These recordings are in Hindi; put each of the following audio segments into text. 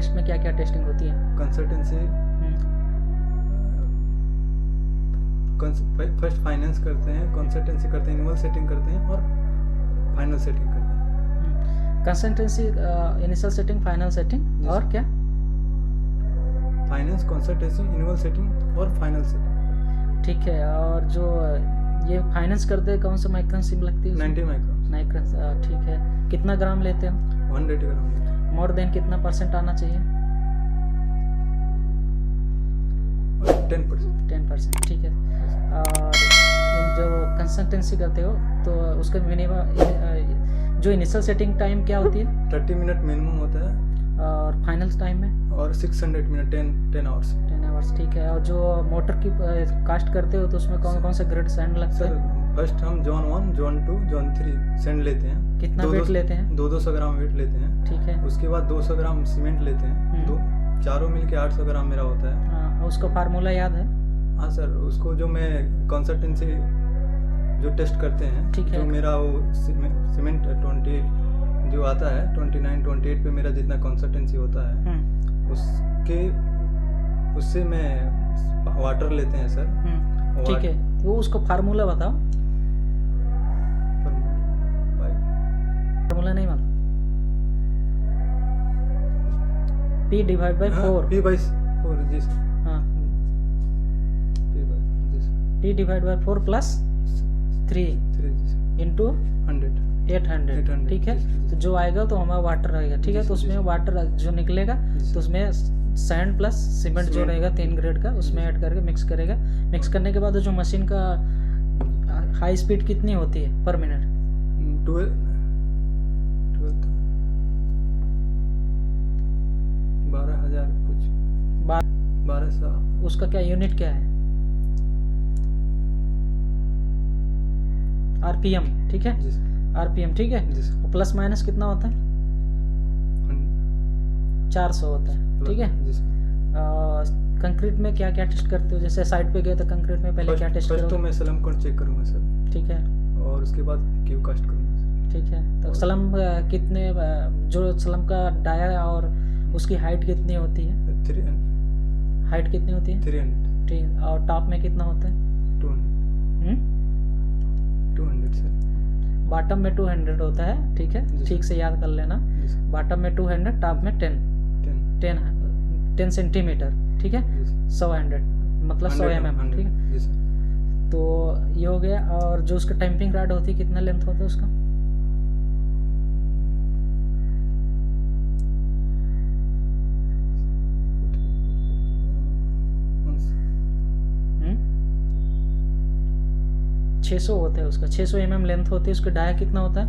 टेस्ट में क्या क्या टेस्टिंग होती है? कंसल्टेंसी फर्स्ट फाइनेंस करते हैं, कंसल्टेंसी करते हैं, इनिशियल सेटिंग करते हैं और फाइनल सेटिंग करते हैं। Consultancy, initial setting, final setting और क्या? फाइनेंस, कंसल्टेंसी, इनिशियल सेटिंग और फाइनल सेटिंग। ठीक है। और जो ये फाइनेंस करते हैं कौन सा माइक्रॉन सिम लगती है? 90 माइक्रॉन। ठीक है। कितना ग्राम लेते हो? 100 ग्राम लेते हैं। मोर देन कितना % आना चाहिए? 10%। ठीक है। और जो कंसल्टेंसी करते हो तो उसका मिनिमम जो इनिशियल सेटिंग टाइम क्या होती है? 30 मिनट मिनिमम होता है और फाइनल टाइम में? और 600 मिनट, 10 आवर्स। 10 आवर्स। ठीक है। और जो मोटर की कास्ट करते हो तो उसमें कौन कौन से ग्रेड सैंड लगता है? सर फर्स्ट हम जॉन 1, जॉन 2, जॉन 3 सैंड लेते हैं। कितना वेट लेते हैं? 200 ग्राम वेट लेते हैं। ठीक है। उसके बाद 200 ग्राम सीमेंट लेते हैं। चारों मिल के 800 ग्राम मेरा होता है। हाँ, उसका फार्मूला याद है? हाँ सर, उसको जो मैं कंसल्टेंसी जो टेस्ट करते हैं, ठीक है। जो मेरा वो सीमेंट 20 जो आता है 29, 28 पे मेरा जितना कंसल्टेंसी होता है उससे मैं वाटर लेते हैं सर। ठीक है। वो उसको फार्मूला बताओ। फार्मूला नहीं मालूम? P/4। P/4 जी सर। हाँ, P/4 जी सर। P/4 + 3 जी सर। इंटू 800। ठीक है। तो जो आएगा तो हमारा वाटर रहेगा। ठीक है। तो उसमें वाटर जो निकलेगा तो उसमें सैंड प्लस सीमेंट जो रहेगा 3 ग्रेड का उसमें ऐड करके मिक्स करेगा। मिक्स करने के बाद जो मशीन का हाई स्पीड कितनी होती है पर मिनट? 12,000 कुछ 1200। उसका क्या यूनिट क्या है? RPM। ठीक है। RPM। ठीक है। प्लस माइनस कितना होता है? 400 होता है। ठीक है। कंक्रीट में क्या क्या टेस्ट करते हो? जैसे साइट पे गए तो कंक्रीट में पहले क्या टेस्ट करोगे? तो मैं स्लम को चेक करूंगा सर। ठीक है। और उसके बाद क्यू कास्ट करूंगा। ठीक है। तो स्लम कितने, जो स्लम का डाया और उसकी हाइट कितनी होती है? 300। हाइट कितनी होती है? 300। ठीक। और टॉप में कितना होता है? 200 सर। बॉटम में 200 होता है। ठीक है। ठीक से याद कर लेना। बॉटम में 200, टॉप में 10 सेंटीमीटर। ठीक है। 100 मतलब 100 mm। ठीक है। तो ये हो गया। और जो उसका टैंपिंग रॉड होती है कितना लेंथ होता है उसका? हम्म 600 होता है उसका। 600 mm लेंथ होती है। उसका डाया कितना होता है?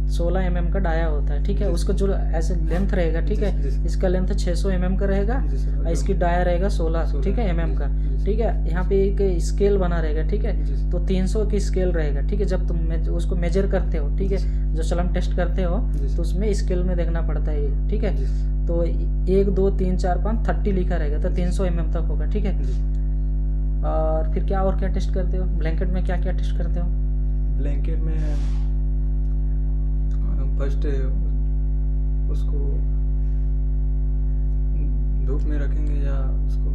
16 mm का डाया होता है। ठीक है। उसका जो ऐसे लेंथ रहेगा, ठीक है, इसका लेंथ 600 mm का रहेगा और इसकी डाया रहेगा 16, ठीक है, mm का। ठीक है। यहाँ पे एक स्केल बना रहेगा। ठीक है। तो 300 की स्केल रहेगा। ठीक है। जब तुम उसको मेजर करते हो, ठीक है, जो स्लम टेस्ट करते हो तो उसमें स्केल में देखना पड़ता है ये। ठीक है। तो 1 2 3 4 5 30 लिखा रहेगा तो 300 mm तक होगा। ठीक है। और फिर क्या और क्या टेस्ट करते हो? ब्लैंकेट में क्या क्या टेस्ट करते हो? ब्लैंकेट में फर्स्ट उसको धूप में रखेंगे या उसको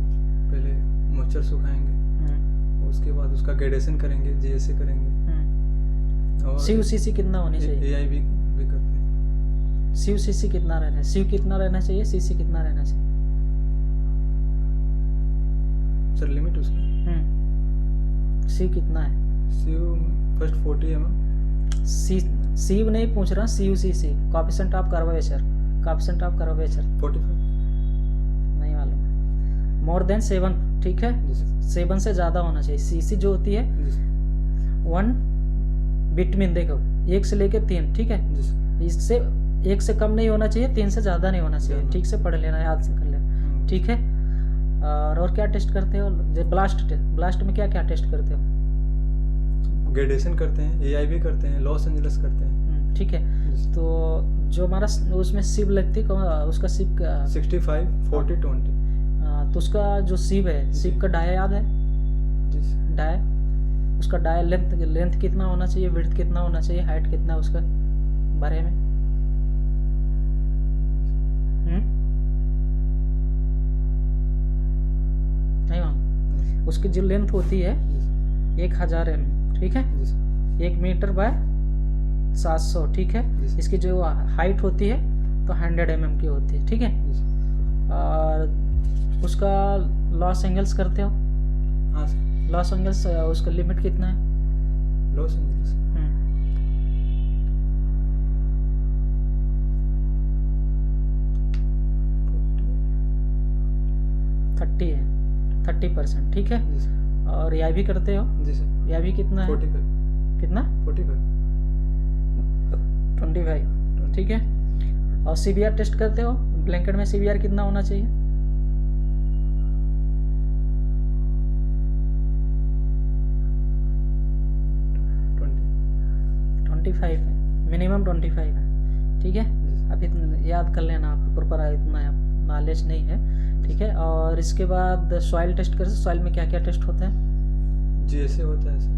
पहले मॉइस्चर सुखाएंगे। उसके बाद उसका ग्रेडेशन करेंगे, GSA करेंगे। और CUCC कितना होनी चाहिए? AI भी करते हैं। CUCC कितना रहना है? CU कितना रहना चाहिए? CC कितना रहना चाहिए? सर लिमिट उसकी C कितना है? CU first 40 mm। CU नहीं पूछ रहा, CUCC coefficient of curvature. Coefficient of curvature 45 नहीं मालूम। More than 7। ठीक है। 7 से ज़्यादा होना चाहिए। CC जो होती है 1 बिटवीन, देखो 1 से लेके 3। ठीक है। इससे 1 से कम नहीं होना चाहिए, 3 से ज़्यादा नहीं होना चाहिए। ठीक से पढ़ लेना, याद से कर लेना। ठीक है। और क्या टेस्ट करते हो? ब्लास्ट में क्या क्या टेस्ट करते हो? ग्रेडेशन करते हैं, AI भी करते हैं, लॉस एंजल्स करते हैं। ठीक है। तो जो हमारा उसमें सिव लगती है, उसका सिव 65 40 20। तो उसका जो सिव है, सिव का डाया याद है? डाया उसका डाया लेंथ कितना होना चाहिए, विड्थ कितना होना चाहिए, हाइट कितना है उसका बारे में? नहीं मालूम। उसकी जो लेंथ होती है 1000 mm, ठीक है, 1 मीटर बाय 700, ठीक है। इसकी जो हाइट होती है तो 100 mm की होती है, ठीक है। और उसका लॉस एंगल्स करते हो? हाँ सर। लॉस एंगल्स उसका लिमिट कितना है? लॉस एंजल्स 30 है, 30%, ठीक है। जी सर। और या भी करते हो? जी सर। या भी कितना है? 45। कितना? 25, ठीक है। और CBR टेस्ट करते हो? ब्लैंकेट में CBR कितना होना चाहिए? 25 है, मिनिमम 25 है, ठीक है। अब इतना याद कर लेना, आपको प्रॉपर इतना नॉलेज नहीं है, ठीक है। और इसके बाद सॉइल टेस्ट कर, सॉइल में क्या क्या टेस्ट होते हैं? GSA होता है सर।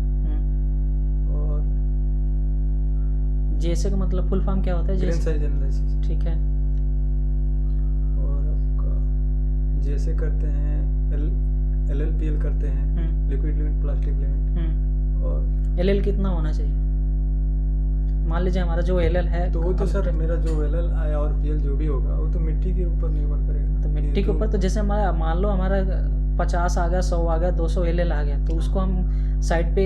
और GSA का मतलब फुल फॉर्म क्या होता है? ग्रेन साइज एनालिसिस, ठीक है। और आपका GSA करते हैं, LLPL करते हैं, लिक्विड लिमिट, प्लास्टिक लिमिट। और LL कितना होना चाहिए? मान लीजिए हमारा जो LL है, तो वो तो सर मेरा जो LL आया और PL जो भी होगा वो तो मिट्टी के ऊपर निर्भर करेगा। तो मिट्टी के ऊपर, तो जैसे हमारा मान लो हमारा 50 आ गया, 100 आ गया, 200 LL आ गया, तो उसको हम साइड पे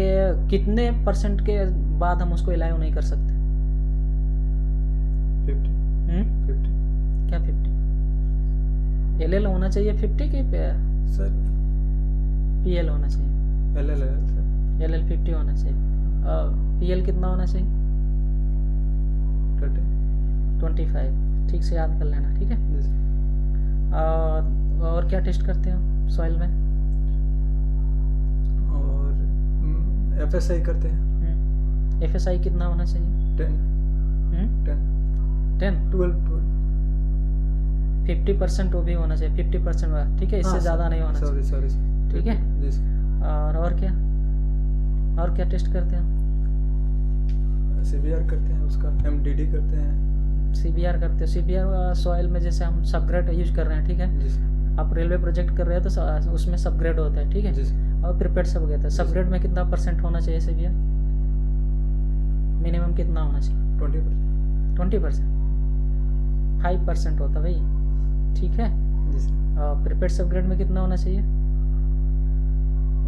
कितने % के बाद हम उसको अलाउ नहीं कर सकते? 50। क्या 50? LL होना चाहिए 50 के सर PL होना चाहिए? LL sir. LL 50 होना चाहिए। PL कितना होना चाहिए? 25, ठीक से याद कर लेना, ठीक है। और क्या टेस्ट करते हो सॉइल में? और FSI करते हैं। FSI कितना होना चाहिए? 10 12 50% वो भी होना चाहिए, 50%, ठीक है। इससे ज़्यादा नहीं होना चाहिए, सॉरी ठीक है। जी सर। और क्या टेस्ट करते हैं? CBR करते हैं, उसका MDD करते हैं। CBR करते हो? CBR सॉइल में जैसे हम सबग्रेड यूज कर रहे हैं, ठीक है। जी सर। आप रेलवे प्रोजेक्ट कर रहे हो तो उसमें सबग्रेड होता है, ठीक है। जी सर। और प्रिपेयर्ड सबग्रेड है। सबग्रेड में कितना % होना चाहिए CBR? मिनिमम कितना होना चाहिए? 20%। 5% होता भाई, ठीक है। जी सर। और प्रिपेयर्ड सबग्रेड में कितना होना चाहिए?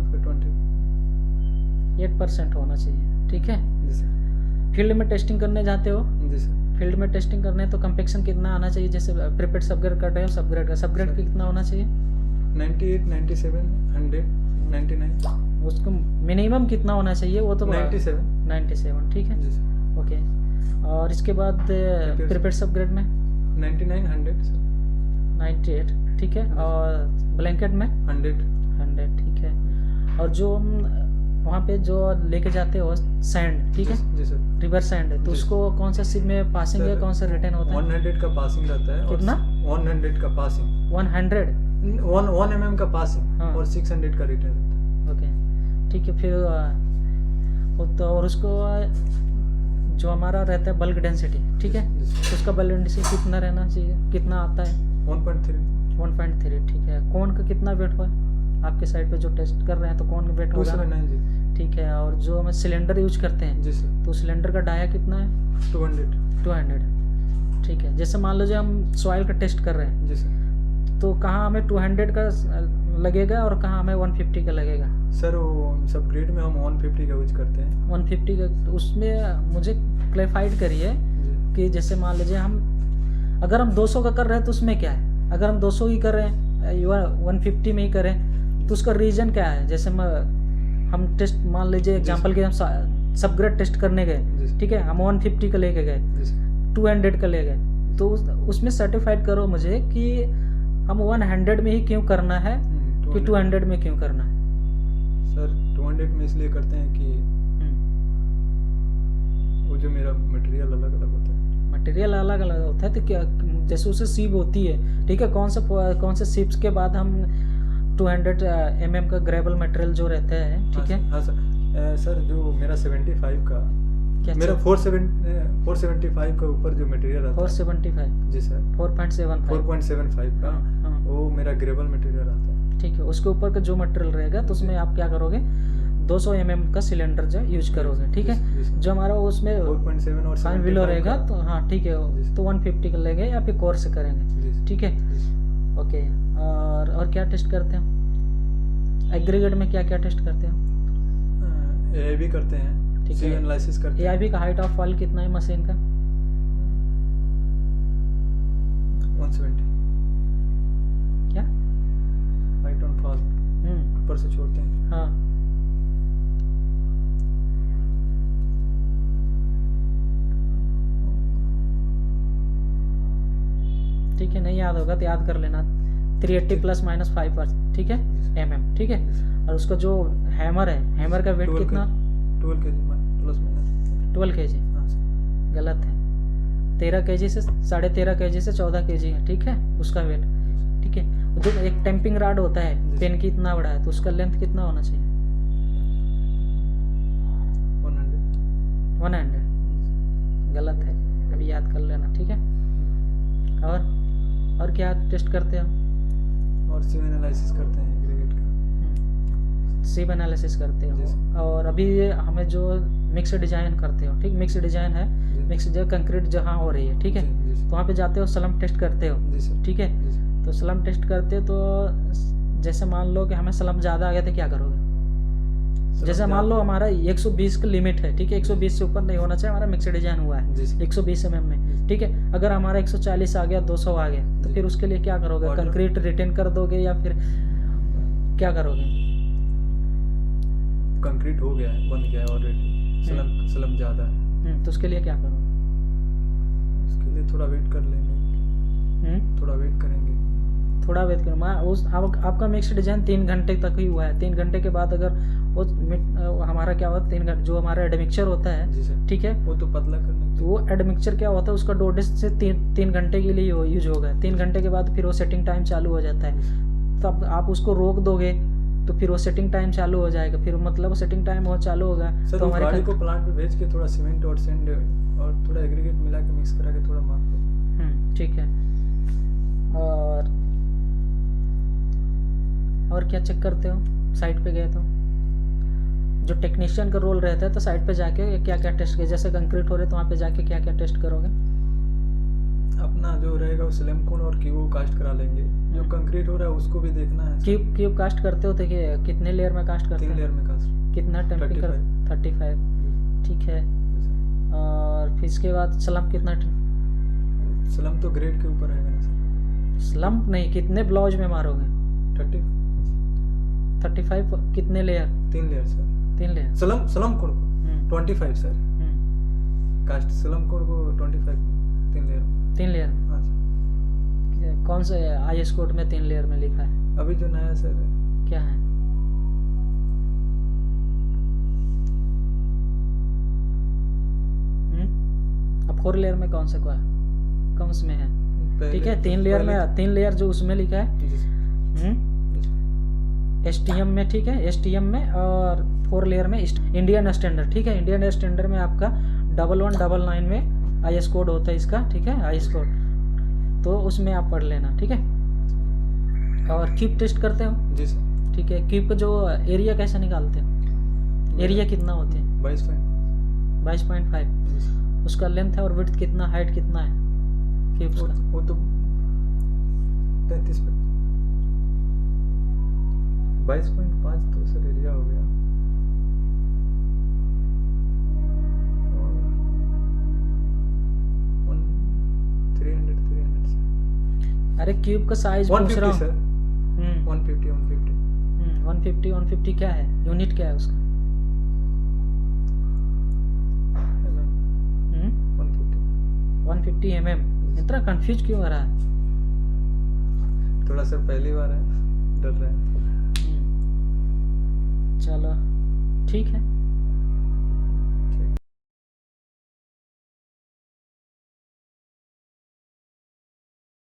उसका 8% होना चाहिए, ठीक है। जी सर। फील्ड में टेस्टिंग करने जाते हो? जी सर। फील्ड में टेस्टिंग करने तो कंपेक्शन कितना आना चाहिए? जैसे प्रिपेयर्ड सबग्रेड कर रहे हो, सबग्रेड कितना होना चाहिए? 98, 97, 100, 99। उसको मिनिमम कितना होना चाहिए? वो तो 97, ठीक है, जी सर। ओके। और इसके बाद प्रिपेयर्ड सबग्रेड में 99, 100 सर। 98, ठीक है। और ब्लैंकेट में 100, ठीक है। और जो वहाँ पे जो लेके जाते हो सैंड, ठीक है, जी सर। रिवर सैंड है, तो जी। उसको कौन सा सिप में पासिंग है, कौन सा रिटर्न होता है? 100 का पासिंग रहता है। कितना? 100 का पासिंग। 100, 1 mm का पासिंग। हाँ। और 600 का रिटर्न रहता है। ओके, ठीक है। फिर तो और उसको जो हमारा रहता है बल्क डेंसिटी, ठीक है, जी सर। तो उसका बल्क डेंसिटी कितना रहना चाहिए? कितना आता है? 1.3, ठीक है। कौन का कितना वेट हुआ आपके साइड पे जो टेस्ट कर रहे हैं, तो कौन का वेट होगा? 279 जी। ठीक है। और जो हम सिलेंडर यूज करते हैं, जी सर। तो सिलेंडर का डाया कितना है? 200, ठीक है। जैसे मान लीजिए हम सॉइल का टेस्ट कर रहे हैं, जी सर। तो कहाँ हमें 200 का लगेगा और कहाँ हमें 150 का लगेगा? सर वो सब ग्रेड में हम 150 का यूज करते हैं। 150 का, तो उसमें मुझे क्लैरिफाइड करिए जी। कि जैसे मान लीजिए अगर हम 200 का कर रहे हैं तो उसमें क्या है? अगर हम 200 ही कर रहे हैं, 150 में ही करें, तो उसका रीज़न क्या है? जैसे हम टेस्ट मान लीजिए एग्जांपल के हम सबग्रेड टेस्ट करने गए, ठीक है, हम 150 का लेके गए, 200 का ले गए, तो उसमें सर्टिफाइड करो मुझे कि हम 100 में ही क्यों करना है कि 200 में क्यों करना है? सर 200 में इसलिए करते हैं कि वो जो मेरा मटेरियल अलग अलग होता है। मटेरियल अलग अलग होता है, तो क्या जैसे उसे सीप होती है, ठीक है, कौन से सीप्स के बाद हम 200 mm का ग्रेवल मटेरियल जो रहता है, ठीक है। हाँ सर, सर जो मेरा 75 का क्या मेरा 475 का ऊपर जो मटेरियल आता है 475 जी सर 4.75 4.75 का हाँ। वो मेरा ग्रेवल मटेरियल आता है। ठीक है, उसके ऊपर का जो मटेरियल रहेगा तो उसमें आप क्या करोगे 200 mm का सिलेंडर जो यूज करोगे। ठीक जी है, सर। जो हमारा उसमें 4.7 और 5 बिलो 75 रहेगा का। तो हाँ ठीक है, जी सर। तो 150 का लेंगे या फिर कोर से करेंगे। जी सर। ठीक है, जी सर। ओके। और क्या टेस्ट करते हैं एग्रीगेट में, क्या क्या टेस्ट करते हैं? ए भी करते हैं, ठीक सी है। एनालिसिस करते हैं। AIB का हाइट ऑफ फॉल कितना है मशीन का? 170 क्या? हाइट ऑन फॉल ऊपर से छोड़ते हैं। हाँ, ठीक है, नहीं याद होगा तो याद कर लेना। 380 प्लस माइनस 5%। ठीक है, mm। ठीक है, और उसका जो हैमर है, हैमर का वेट कितना? 12 kg प्लस माइनस 12 kg। हाँ सर। गलत है, 13 kg से 13.5 kg से 14 kg है। ठीक है, उसका वेट। ठीक है, जो एक टेम्पिंग राड होता है पेन की इतना बड़ा है तो उसका लेंथ कितना होना चाहिए? 100। गलत है, अभी याद कर लेना। ठीक है, और क्या टेस्ट करते हो? और सी एनालिसिस करते हैं एग्रीगेट का। सिप एनालिसिस करते जी हो। सर। और अभी ये हमें जो मिक्स डिजाइन करते हो, ठीक, मिक्स डिजाइन है, जी। मिक्स जो कंक्रीट जहाँ हो रही है, ठीक है, जी, जी सर। तो वहाँ पे जाते हो स्लम टेस्ट करते हो। जी सर। ठीक है, जी सर। तो स्लम टेस्ट करते हो तो जैसे मान लो कि हमें स्लम ज़्यादा आ गया तो क्या करोगे? जैसे मान लो हमारा 120 का लिमिट है। ठीक है, 120 से ऊपर नहीं होना चाहिए, हमारा मिक्स डिजाइन हुआ है जी सर। 120 mm में। ठीक है, अगर हमारा 140 आ गया, 200 आ गया तो जी। फिर उसके लिए क्या करोगे? Order। कंक्रीट रिटेन कर दोगे या फिर क्या करोगे? कंक्रीट हो गया है, बन गया है ऑलरेडी, स्लम ज़्यादा है, तो उसके लिए क्या करोगे? उसके लिए थोड़ा वेट कर लेंगे, थोड़ा वेट करेंगे। थोड़ा वेट करो। आपका मिक्स डिजाइन 3 घंटे तक ही हुआ है। 3 घंटे के बाद अगर वो हमारा क्या होता है, 3 घंटे जो हमारा एडमिक्सचर होता है, जी सर। ठीक है, वो तो पतला करने के तो लिए। वो एडमिक्सचर क्या होता है, उसका डोडेज से 3 घंटे के लिए यूज होगा। 3 घंटे के बाद फिर वो सेटिंग टाइम चालू हो जाता है। तब आप उसको रोक दोगे तो फिर वो सेटिंग टाइम चालू हो जाएगा। फिर मतलब सेटिंग टाइम वो चालू होगा सर तो उस हमारे गाड़ी को प्लांट पे भेज के थोड़ा सीमेंट और सैंड और थोड़ा एग्रीगेट मिला के मिक्स करा के थोड़ा मार दो। ठीक है। और क्या चेक करते हो साइट पे गए तो? जो टेक्नीशियन का रोल रहता है तो साइट पे जाके क्या क्या टेस्ट, जैसे कंक्रीट हो रहे तो वहाँ पे जाके क्या क्या टेस्ट करोगे? अपना जो रहेगा वो स्लैम कोन और क्यूब कास्ट करा लेंगे। जो कंक्रीट हो रहा है उसको भी देखना है। क्यूब कास्ट करते हो तो कितने लेयर में कास्ट करते हो? 3 लेयर में कास्ट। कितना टेम्पिंग कर? 35। ठीक है, और फिर इसके बाद स्लम कितना? स्लम तो ग्रेड के ऊपर रहेगा ना सर। स्लम नहीं, कितने ब्लाउज में मारोगे? 35 कितने layer? 3 layer sir. 3 layer. Slum code को 25 सर। कास्ट स्लम कोड को 25 3 लेयर। 3 लेयर। हाँ सर। कौन से IS कोड में 3 लेयर में लिखा है? अभी जो नया सर क्या है? अब 4 लेयर में कौन से में है? ठीक है, 3 लेयर में 3 लेयर जो उसमें लिखा है STM में। ठीक है, STM में, और 4 लेयर में इंडियन स्टैंडर्ड। ठीक है, इंडियन स्टैंडर्ड में आपका 1199 में IS कोड होता है इसका। ठीक है, IS कोड तो उसमें आप पढ़ लेना। ठीक है, और कीप टेस्ट करते हो? जी सर। ठीक है, कीप जो एरिया कैसे निकालते हो? एरिया कितना होते हैं? 22.5। उसका लेंथ है और विड्थ कितना, हाइट कितना है कीप्स का? वो तो 33 पे 22.5 तो सर एरिया हो गया। और 300 अरे क्यूब का साइज पूछ रहा हूँ। 150 क्या है? यूनिट क्या है उसका? 150 mm। इतना कंफ्यूज क्यों हो रहा है? थोड़ा सर पहली बार है, डर रहे हैं। चलो ठीक है।